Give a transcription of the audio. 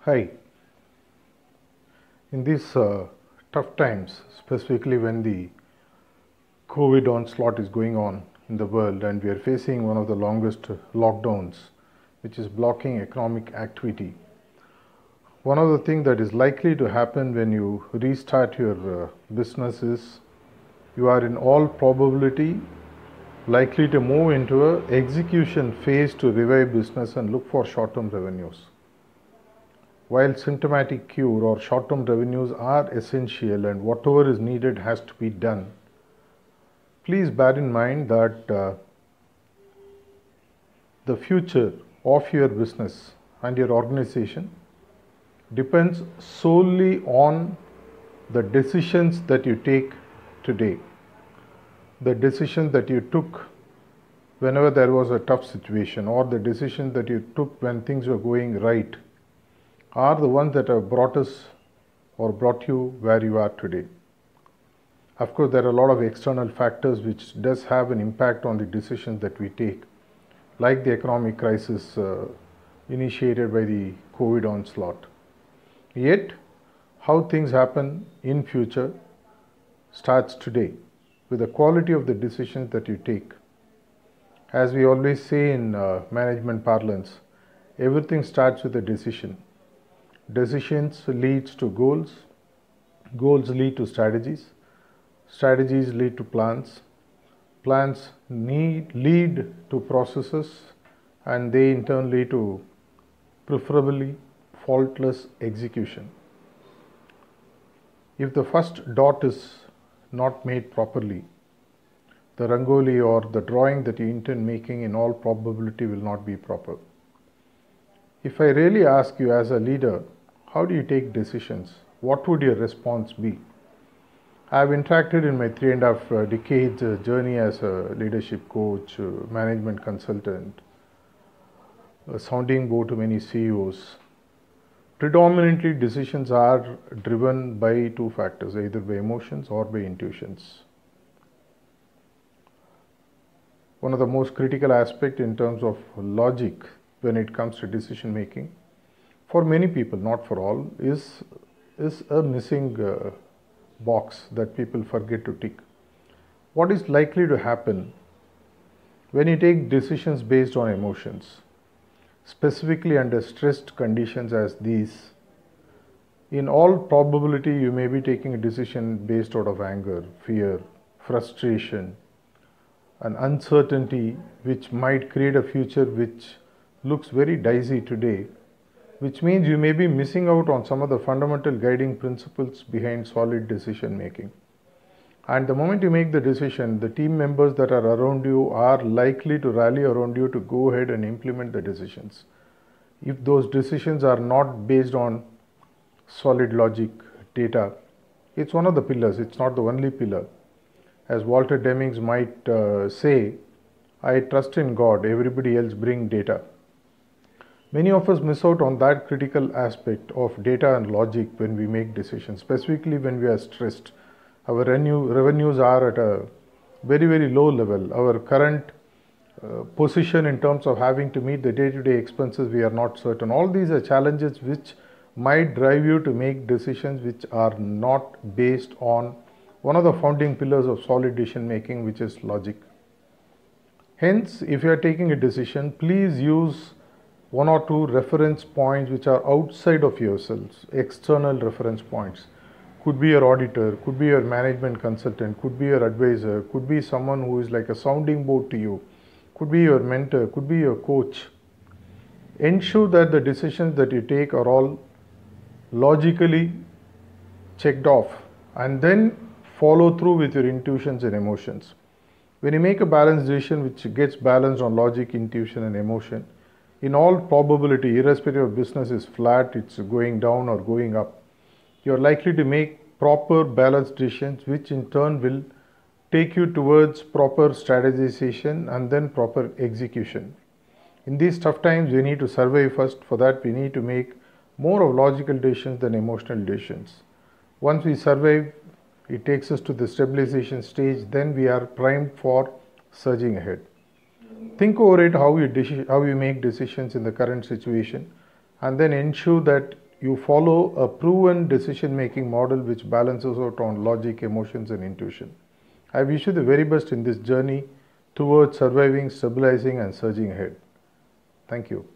Hi. In these tough times, specifically when the COVID onslaught is going on in the world and we are facing one of the longest lockdowns, which is blocking economic activity, one of the things that is likely to happen when you restart your business is you are in all probability likely to move into a execution phase to revive business and look for short-term revenues. While symptomatic cure or short-term revenues are essential and whatever is needed has to be done, please bear in mind that the future of your business and your organization depends solely on the decisions that you take today. The decision that you took whenever there was a tough situation, or the decision that you took when things were going right, are the ones that have brought us or brought you where you are today. Of course, there are a lot of external factors which does have an impact on the decisions that we take, like the economic crisis initiated by the COVID onslaught. Yet, how things happen in future starts today with the quality of the decisions that you take. As we always say in management parlance, everything starts with a decision. Decisions leads to goals, goals lead to strategies, strategies lead to plans, plans lead to processes, and they in turn lead to preferably faultless execution. If the first dot is not made properly, the rangoli or the drawing that you intend making in all probability will not be proper. If I really ask you as a leader, how do you take decisions? What would your response be? I have interacted in my 3.5 decades journey as a leadership coach, management consultant, a sounding board to many CEOs. Predominantly, decisions are driven by two factors, either by emotions or by intuitions. One of the most critical aspects in terms of logic when it comes to decision making, for many people, not for all, is a missing box that people forget to tick. What is likely to happen when you take decisions based on emotions, specifically under stressed conditions as these? In all probability, you may be taking a decision based out of anger, fear, frustration, an uncertainty which might create a future which looks very dicey today, which means you may be missing out on some of the fundamental guiding principles behind solid decision making. And the moment you make the decision, the team members that are around you are likely to rally around you to go ahead and implement the decisions. If those decisions are not based on solid logic, data, it's one of the pillars, it's not the only pillar. As Walter Demings might say, I trust in God, everybody else bring data. Many of us miss out on that critical aspect of data and logic when we make decisions, specifically when we are stressed. Our revenues are at a very, very low level. Our current position in terms of having to meet the day-to-day expenses, we are not certain. All these are challenges which might drive you to make decisions which are not based on one of the founding pillars of solid decision making, which is logic. Hence, if you are taking a decision, please use one or two reference points which are outside of yourselves, external reference points. Could be your auditor, could be your management consultant, could be your advisor, could be someone who is like a sounding board to you, could be your mentor, could be your coach. Ensure that the decisions that you take are all logically checked off, and then follow through with your intuitions and emotions. When you make a balanced decision which gets balanced on logic, intuition and emotion, in all probability, irrespective of business is flat, it's going down or going up, you're likely to make proper balanced decisions which in turn will take you towards proper strategization and then proper execution. In these tough times, we need to survive first. For that, we need to make more of logical decisions than emotional decisions. Once we survive, it takes us to the stabilization stage, then we are primed for surging ahead. Think over it, how you make decisions in the current situation, and then ensure that you follow a proven decision-making model which balances out on logic, emotions, and intuition. I wish you the very best in this journey towards surviving, stabilizing, and surging ahead. Thank you.